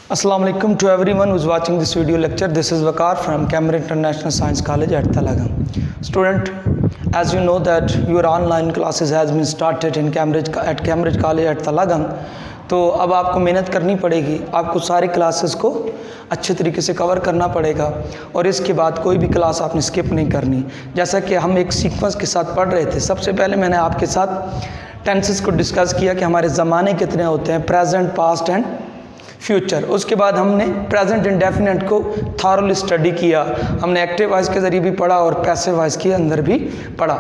Assalamu alaikum to everyone who is watching this video lecture. This is Waqar from Cambridge International Science College at Talagam. Student, as you know that your online classes has been started in Cambridge College at Talagam. तो अब आपको मेहनत करनी पड़ेगी, आपको सारी classes को अच्छे तरीके से कवर करना पड़ेगा और इसके बाद कोई भी क्लास आपने स्किप नहीं करनी। जैसा कि हम एक सीक्वेंस के साथ पढ़ रहे थे, सबसे पहले मैंने आपके साथ टेंसेस को डिस्कस किया कि हमारे ज़माने कितने होते हैं, प्रेजेंट, पास्ट एंड फ्यूचर। उसके बाद हमने प्रेजेंट इंडेफिनिट को थॉरली स्टडी किया, हमने एक्टिव वॉइस के ज़रिए भी पढ़ा और पैसिव वॉइस के अंदर भी पढ़ा।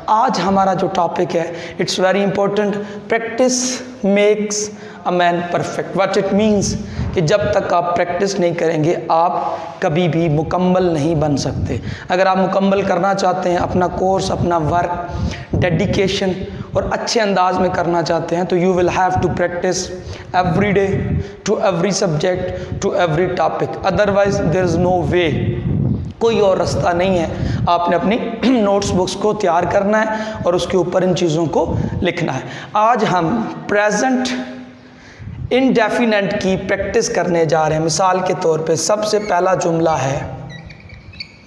आज हमारा जो टॉपिक है, it's very important, practice makes a man perfect. What it means कि जब तक आप प्रैक्टिस नहीं करेंगे आप कभी भी मुकम्मल नहीं बन सकते। अगर आप मुकम्मल करना चाहते हैं, अपना कोर्स, अपना वर्क, डेडिकेशन और अच्छे अंदाज में करना चाहते हैं, तो you will have to practice every day to every subject to every topic, otherwise there is no way. कोई और रास्ता नहीं है। आपने अपनी नोट्स बुक्स को तैयार करना है और उसके ऊपर इन चीज़ों को लिखना है। आज हम प्रेजेंट इंडेफिनिट की प्रैक्टिस करने जा रहे हैं। मिसाल के तौर पे सबसे पहला जुमला है,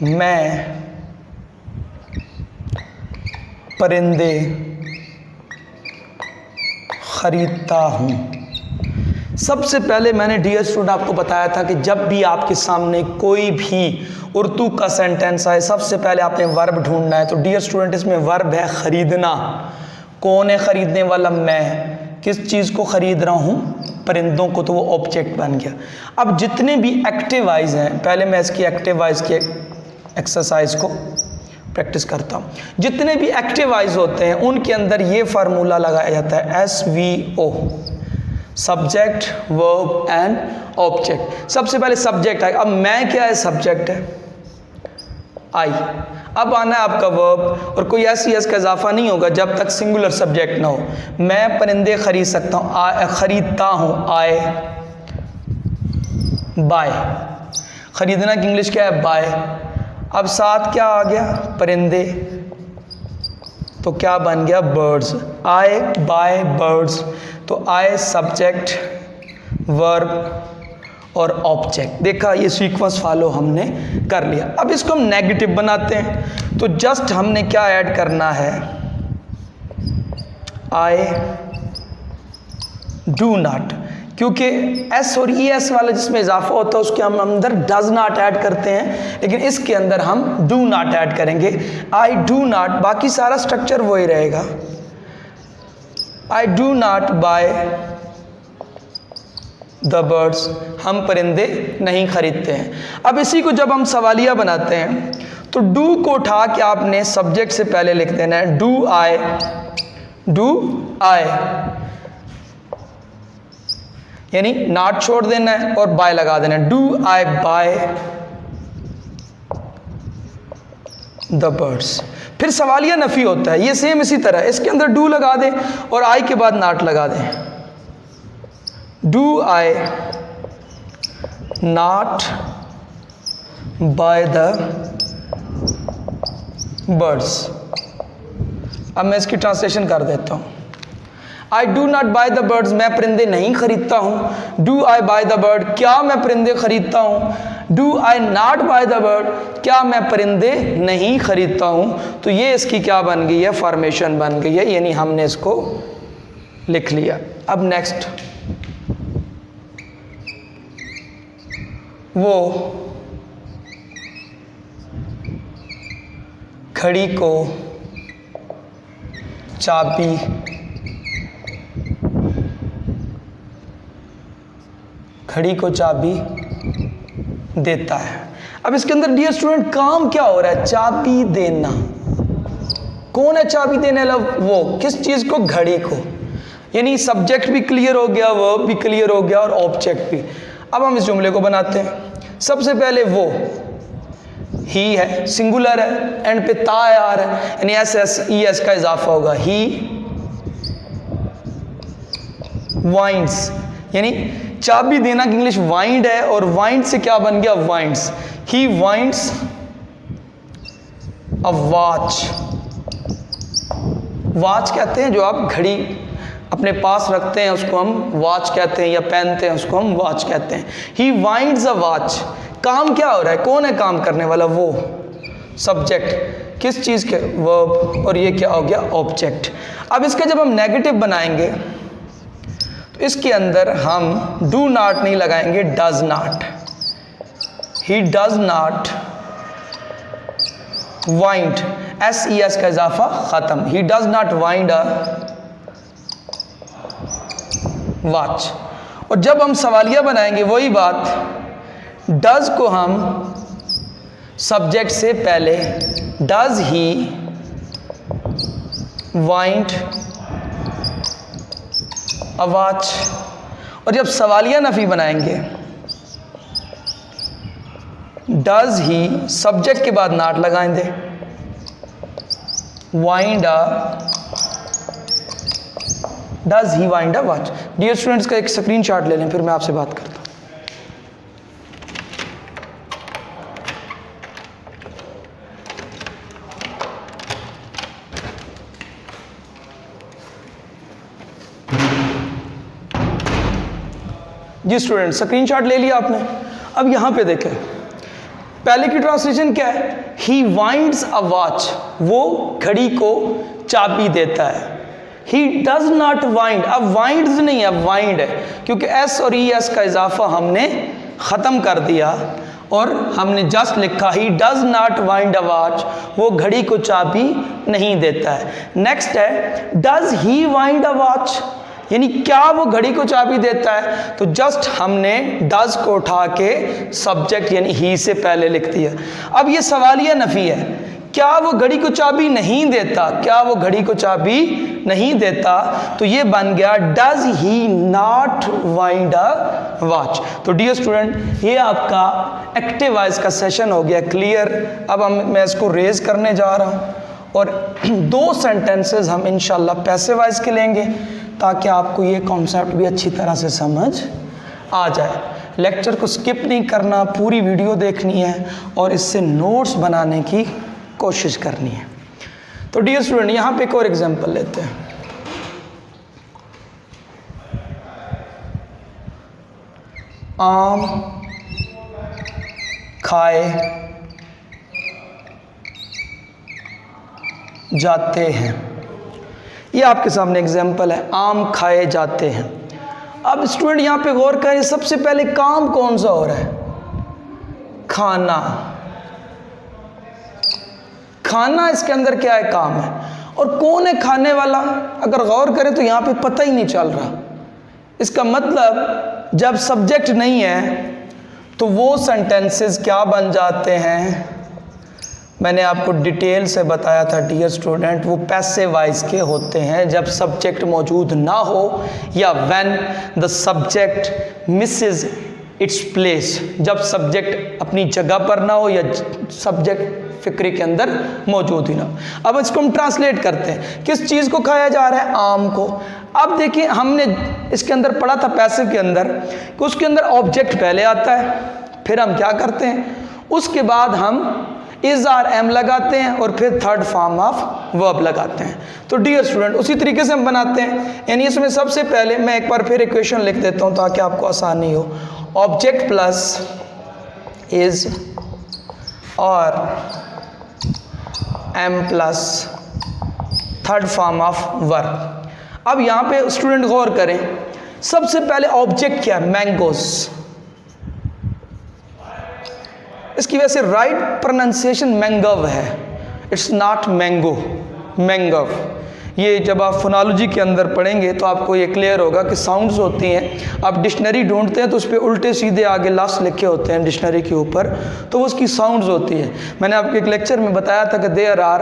मैं परिंदे खरीदता हूँ। सबसे पहले मैंने डियर स्टूडेंट आपको बताया था कि जब भी आपके सामने कोई भी उर्दू का सेंटेंस आए, सबसे पहले आपने वर्ब ढूंढना है। तो डियर स्टूडेंट, इसमें वर्ब है खरीदना। कौन है खरीदने वाला? मैं। किस चीज़ को खरीद रहा हूँ? परिंदों को। तो वो ऑब्जेक्ट बन गया। अब जितने भी एक्टिव वॉइस हैं, पहले मैं इसकी एक्टिव वॉइस की एक्सरसाइज को प्रैक्टिस करता हूँ। जितने भी एक्टिव वॉइस होते हैं उनके अंदर ये फार्मूला लगाया जाता है, SVO, subject, verb and object. सबसे पहले सब्जेक्ट है। अब मैं क्या है? सब्जेक्ट है, आई। अब आना है आपका वर्ब, और कोई ऐसी एस का इजाफा नहीं होगा जब तक सिंगुलर सब्जेक्ट ना हो। मैं परिंदे खरीद सकता हूँ, खरीदता हूँ, आए, बाय। खरीदना की इंग्लिश क्या है? बाय। अब साथ क्या आ गया? परिंदे। तो क्या बन गया? बर्ड्स। आए, बाय, बर्ड्स। तो आए सब्जेक्ट, वर्ब और ऑब्जेक्ट। देखा, ये सीक्वेंस फॉलो हमने कर लिया। अब इसको हम नेगेटिव बनाते हैं। तो जस्ट हमने क्या ऐड करना है? I do not. क्योंकि एस और ई एस वाला जिसमें इजाफा होता है उसके हम अंदर डज नॉट ऐड करते हैं, लेकिन इसके अंदर हम डू नॉट ऐड करेंगे। आई डू नॉट, बाकी सारा स्ट्रक्चर वही रहेगा। I do not by the birds, हम परिंदे नहीं खरीदते हैं। अब इसी को जब हम सवालिया बनाते हैं तो डू को उठा के आपने सब्जेक्ट से पहले लिख देना है, डू आई, डू आई, यानी नॉट छोड़ देना है और बाय लगा देना है। Do I by the birds. फिर सवालिया नफी होता है, ये सेम इसी तरह, इसके अंदर डू लगा दें और आई के बाद नॉट लगा दें। Do I not buy the birds? अब मैं इसकी ट्रांसलेशन कर देता हूँ। I do not buy the birds, मैं परिंदे नहीं खरीदता हूँ। Do I buy the bird, क्या मैं परिंदे खरीदता हूँ। Do I not buy the bird, क्या मैं परिंदे नहीं खरीदता हूँ। तो ये इसकी क्या बन गई है? फॉर्मेशन बन गई है, यानी हमने इसको लिख लिया। अब नेक्स्ट, वो घड़ी को चाबी देता है। अब इसके अंदर डियर स्टूडेंट काम क्या हो रहा है? चाबी देना। कौन है चाबी देने वाला? वो। किस चीज़ को? घड़ी को। यानी सब्जेक्ट भी क्लियर हो गया, वर्ब भी क्लियर हो गया और ऑब्जेक्ट भी। अब हम इस जुमले को बनाते हैं। सबसे पहले वो, ही है, सिंगुलर है, एंड पे ता आ रहा है, यानी एस एस ई एस का इजाफा होगा। ही वाइंड्स, यानी चाबी देना की इंग्लिश वाइंड है और वाइंड से क्या बन गया? Winds. He winds a watch. Watch कहते हैं जो आप घड़ी अपने पास रखते हैं उसको हम वॉच कहते हैं, या पहनते हैं उसको हम वॉच कहते हैं। ही वाइंड्स अ वॉच, काम क्या हो रहा है, कौन है काम करने वाला, वो सब्जेक्ट, किस चीज़ के, वर्ब, और ये क्या हो गया, ऑब्जेक्ट। अब इसका जब हम नेगेटिव बनाएंगे तो इसके अंदर हम डू नॉट नहीं लगाएंगे, does not. He does not wind, SES का इजाफा खत्म, he does not wind a watch. और जब हम सवालिया बनाएंगे वही बात, डज को हम सब्जेक्ट से पहले, does he wind a watch. और जब सवालिया नफी बनाएंगे, डज ही सब्जेक्ट के बाद नॉट लगाएंगे, wind a, does he wind a watch. Dear students का एक स्क्रीनशॉट ले लें, फिर मैं आपसे बात करता हूं। जी स्टूडेंट, स्क्रीनशॉट ले लिया आपने। अब यहाँ पे देखें, पहले की ट्रांसलेशन क्या है, ही वाइंड्स अ वॉच, वो घड़ी को चाबी देता है। ही डज नॉट वाइंड, अब वाइंड्स नहीं है, अब वाइंड है, क्योंकि S और ES का इजाफा हमने ख़त्म कर दिया और हमने जस्ट लिखा he does not wind a watch, वो घड़ी को चाबी नहीं देता है। नेक्स्ट है, does he wind a watch, यानी क्या वो घड़ी को चाबी देता है, तो जस्ट हमने डज को उठा के सब्जेक्ट यानी ही से पहले लिख दिया। अब ये सवालिया नफी है, क्या वो घड़ी को चाबी नहीं देता, क्या वो घड़ी को चाबी नहीं देता, तो ये बन गया does he not wind a watch. तो डियर स्टूडेंट, ये आपका एक्टिव वॉइस का सेशन हो गया क्लियर। अब मैं इसको रेज करने जा रहा हूँ और 2 सेंटेंसेस हम इंशाल्लाह पैसिव वॉइस के लेंगे, ताकि आपको ये कॉन्सेप्ट भी अच्छी तरह से समझ आ जाए। लेक्चर को स्किप नहीं करना, पूरी वीडियो देखनी है और इससे नोट्स बनाने की कोशिश करनी है। तो डियर स्टूडेंट, यहाँ पे एक और एग्जांपल लेते हैं। आम खाए जाते हैं, ये आपके सामने एग्जाम्पल है, आम खाए जाते हैं। अब स्टूडेंट यहाँ पे गौर करें, सबसे पहले काम कौन सा हो रहा है, खाना। खाना इसके अंदर क्या है, काम है। और कौन है खाने वाला, अगर गौर करें तो यहाँ पे पता ही नहीं चल रहा। इसका मतलब जब सब्जेक्ट नहीं है तो वो सेंटेंसेस क्या बन जाते हैं, मैंने आपको डिटेल से बताया था डियर स्टूडेंट, वो पैसिव वॉइस के होते हैं जब सब्जेक्ट मौजूद ना हो, या when the subject Mrs its place, जब सब्जेक्ट अपनी जगह पर ना हो या सब्जेक्ट फिक्रे के अंदर मौजूद ही ना हो। अब इसको हम ट्रांसलेट करते हैं, किस चीज़ को खाया जा रहा है, आम को। अब देखिए, हमने इसके अंदर पढ़ा था पैसिव के अंदर कि उसके अंदर ऑब्जेक्ट पहले आता है, फिर हम क्या करते हैं, उसके बाद हम इज आर एम लगाते हैं और फिर थर्ड फॉर्म ऑफ वर्ब लगाते हैं। तो डियर स्टूडेंट, उसी तरीके से हम बनाते हैं। यानी इसमें सबसे पहले मैं एक बार फिर इक्वेशन लिख देता हूं ताकि आपको आसानी हो। ऑब्जेक्ट प्लस इज और am plus third form of verb. अब यहाँ पे स्टूडेंट गौर करें, सबसे पहले ऑब्जेक्ट क्या है, मैंगोस। इसकी वजह से राइट प्रोनाउंसिएशन मैंगव है, इट्स नॉट मैंगो, मैंगव। ये जब आप फोनोलॉजी के अंदर पढ़ेंगे तो आपको ये क्लियर होगा कि साउंड्स होती हैं। आप डिक्शनरी ढूंढते हैं तो उस पर उल्टे सीधे आगे लास्ट लिखे होते हैं डिक्शनरी के ऊपर, तो वो उसकी साउंड्स होती है। मैंने आपके एक लेक्चर में बताया था कि there are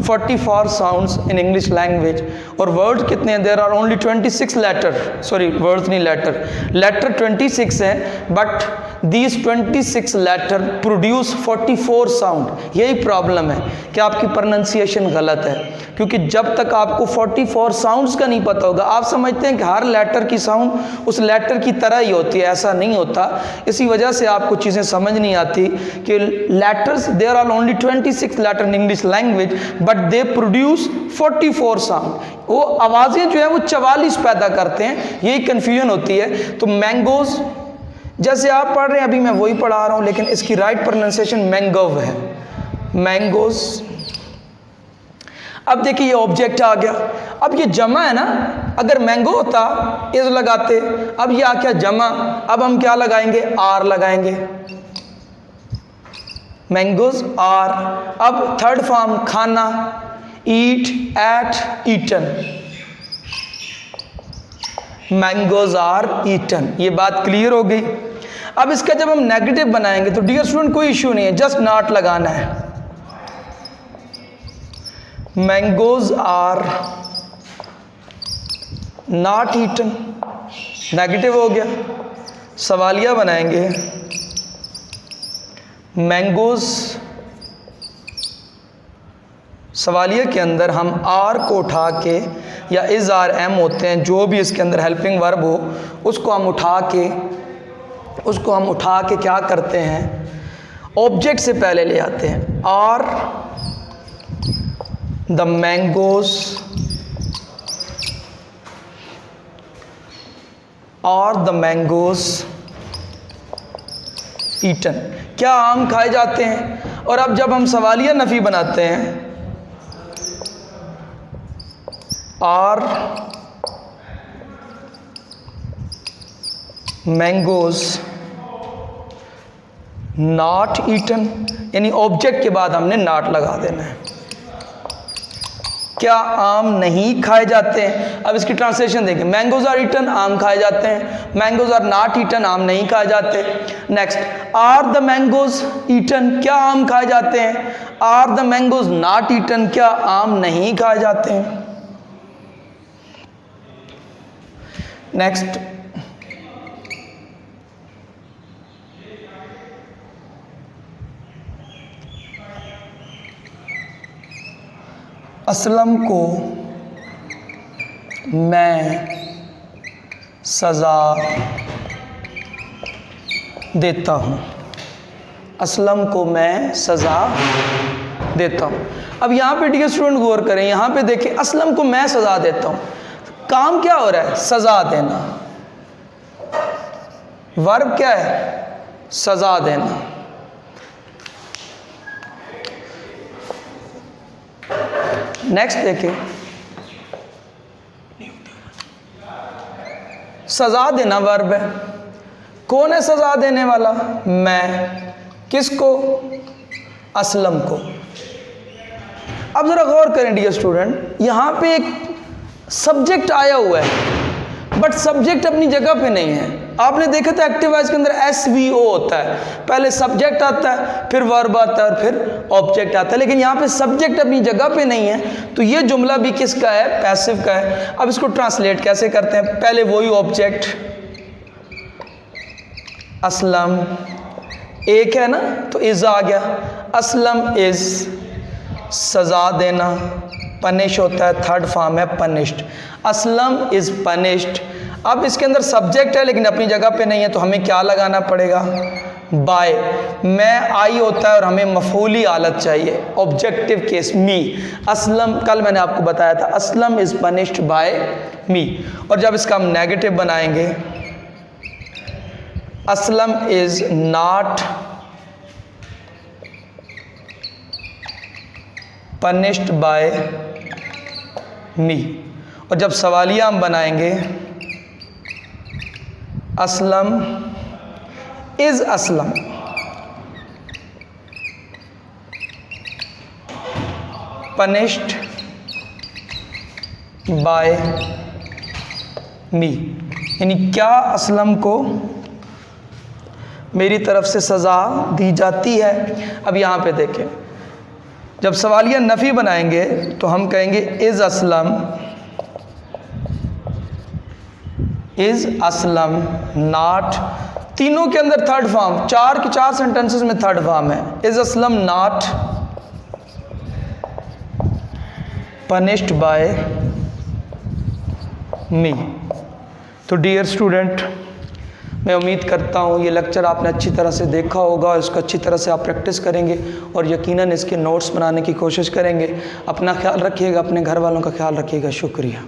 44 sounds in English language, और वर्ड कितने हैं, there are only 26 letter, sorry words नहीं लेटर, लेटर 26 हैं, but these 26 letter produce 44 sound. यही प्रॉब्लम है कि आपकी प्रोनाउंसिएशन गलत है, क्योंकि जब तक तक आपको 44 साउंड्स का नहीं पता होगा। आप समझते हैं कि हर लेटर की साउंड उस लेटर की तरह ही होती है, ऐसा नहीं होता। इसी वजह से आपको चीज़ें समझ नहीं आती कि letters, there are only 26 letter in English language but they produce 44 sound. वो आवाज़ें जो है वो 44 पैदा करते हैं, यही कन्फ्यूजन होती है। तो मैंगोज जैसे आप पढ़ रहे हैं, अभी मैं वही पढ़ा रहा हूँ, लेकिन इसकी राइट प्रोनाउंसिएशन मैंगोव है, मैंगोज। अब देखिए ये ऑब्जेक्ट आ गया। अब ये जमा है ना, अगर मैंगो होता इज लगाते, अब ये आ क्या जमा, अब हम क्या लगाएंगे, आर लगाएंगे, मैंगोज आर। अब थर्ड फॉर्म खाना, eat, ate, eaten, mangoes are eaten. ये बात क्लियर हो गई। अब इसका जब हम नेगेटिव बनाएंगे तो डियर स्टूडेंट कोई इश्यू नहीं है, जस्ट नॉट लगाना है, mangoes are not eaten, negative हो गया। सवालिया बनाएंगे, मैंगोज, सवालिया के अंदर हम आर को उठा के, या इज आर एम होते हैं, जो भी इसके अंदर हेल्पिंग वर्ब हो, उसको हम उठा के क्या करते हैं, ऑब्जेक्ट से पहले ले आते हैं। आर द मैंगोज, और द मैंगोज ईटन, क्या आम खाए जाते हैं। और अब जब हम सवालिया नफी बनाते हैं, आर मैंगोज नॉट ईटन, यानी ऑब्जेक्ट के बाद हमने नॉट लगा देना है। क्या आम नहीं खाए जाते हैं। अब इसकी ट्रांसलेशन देखें, मैंगोज आर ईटन, आम खाए जाते हैं, मैंगोज आर नॉट ईटन, आम नहीं खाए जाते। Next, are the mangoes eaten, क्या आम खाए जाते हैं, are the mangoes not eaten, क्या आम नहीं खाए जाते हैं। नेक्स्ट, असलम को मैं सज़ा देता हूँ, असलम को मैं सज़ा देता हूँ। अब यहाँ पे डियर स्टूडेंट गौर करें, यहाँ पे देखें, असलम को मैं सज़ा देता हूँ, काम क्या हो रहा है, सज़ा देना, वर्ब क्या है, सज़ा देना। नेक्स्ट देखें, सजा देना वर्ब है, कौन है सजा देने वाला, मैं, किसको, असलम को। अब जरा गौर करें डियर स्टूडेंट, यहां पे एक सब्जेक्ट आया हुआ है, बट सब्जेक्ट अपनी जगह पे नहीं है। आपने देखा था एक्टिव वॉइस के अंदर SVO होता है, पहले सब्जेक्ट आता है, फिर वर्ब आता है, और फिर ऑब्जेक्ट आता है, लेकिन यहाँ पे सब्जेक्ट अपनी जगह पे नहीं है। तो ये जुमला भी किसका है, पैसिव का है। अब इसको ट्रांसलेट कैसे करते हैं, पहले वही ऑब्जेक्ट असलम, एक है ना, तो इज आ गया, असलम इज, सजा देना, पनिश होता है, थर्ड फॉर्म है पनिश्ड, असलम इज पनिश्ड। अब इसके अंदर सब्जेक्ट है लेकिन अपनी जगह पे नहीं है, तो हमें क्या लगाना पड़ेगा, बाय। मैं आई होता है और हमें मफूली हालत चाहिए, ऑब्जेक्टिव केस मी। असलम, कल मैंने आपको बताया था, Aslam is punished by me. और जब इसका हम नेगेटिव बनाएंगे, Aslam is not punished by me. और जब सवालिया हम बनाएंगे, Aslam is Aslam punished by me, यानी क्या असलम को मेरी तरफ से सज़ा दी जाती है। अब यहाँ पे देखें, जब सवालिया नफ़ी बनाएंगे तो हम कहेंगे is Aslam, is Aslam not, तीनों के अंदर थर्ड फॉर्म, चार के चार सेंटेंसेस में थर्ड फॉर्म है, is Aslam not punished by me। तो डियर स्टूडेंट, मैं उम्मीद करता हूँ ये लेक्चर आपने अच्छी तरह से देखा होगा और इसको अच्छी तरह से आप प्रैक्टिस करेंगे और यकीनन इसके नोट्स बनाने की कोशिश करेंगे। अपना ख्याल रखिएगा, अपने घर वालों का ख्याल रखिएगा। शुक्रिया।